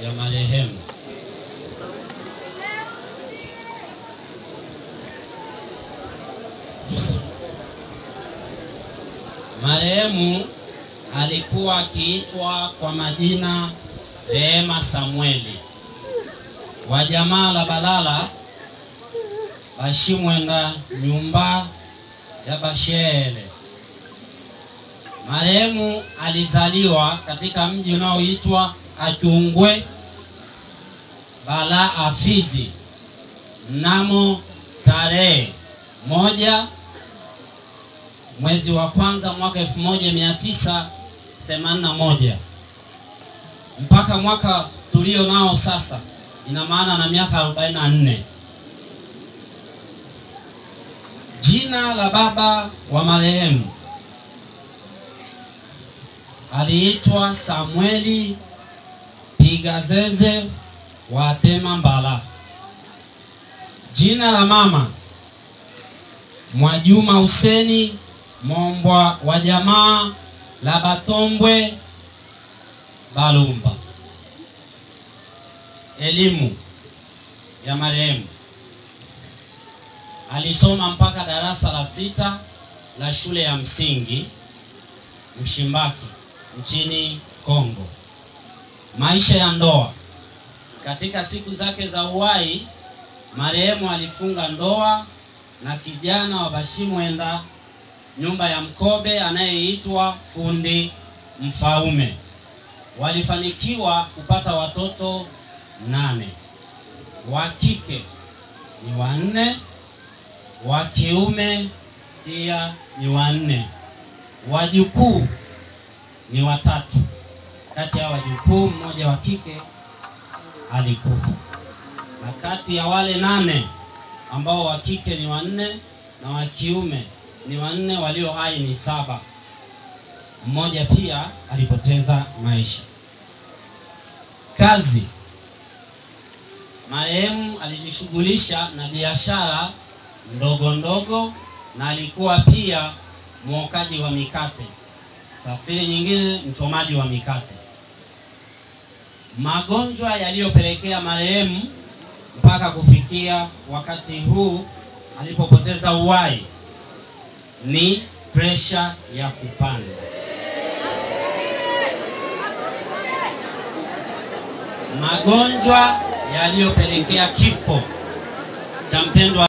ya marehemu. Marehemu alikuwa akiitwa kwa majina Rehema Samueli, wa jamaa la Balala Bashimwenda, nyumba ya Bashele. Marehemu alizaliwa katika mji unaoitwa Achungwe Bala Afizi mnamo tarehe 1 mwezi wa kwanza mwaka 1981 mpaka mwaka tulio nao sasa, ina maana na miaka 44. Jina la baba wa marehemu aliitwa Samueli Pigazeze wa Tema Mbala. Jina la mama Mwajuma Huseni Mombwa, wa jamaa la Batombwe Balumba. Elimu ya marehemu: alisoma mpaka darasa la 6 la shule ya msingi Mshimbaki nchini Kongo. Maisha ya ndoa: katika siku zake za uhai marehemu alifunga ndoa na kijana wa Bashimwenda, nyumba ya Mkobe, anayeitwa Fundi Mfaume. Walifanikiwa kupata watoto 8. Wa kike ni 4, wa kiume pia ni 4. Wajukuu ni 3. Kati ya wajukuu mmoja wa kike alikufa, na kati ya wale 8 ambao wa kike ni 4 na wa kiume ni 4, walio hai ni 7. Mmoja pia alipoteza maisha. Kazi: marehemu alijishughulisha na biashara ndogo ndogo na alikuwa pia mwokaji wa mikate, tafsiri nyingine mchomaji wa mikate. Magonjwa yaliyopelekea marehemu mpaka kufikia wakati huu alipopoteza uhai ni presha ya kupanda. Magonjwa yaliyopelekea kifo cha mpendwa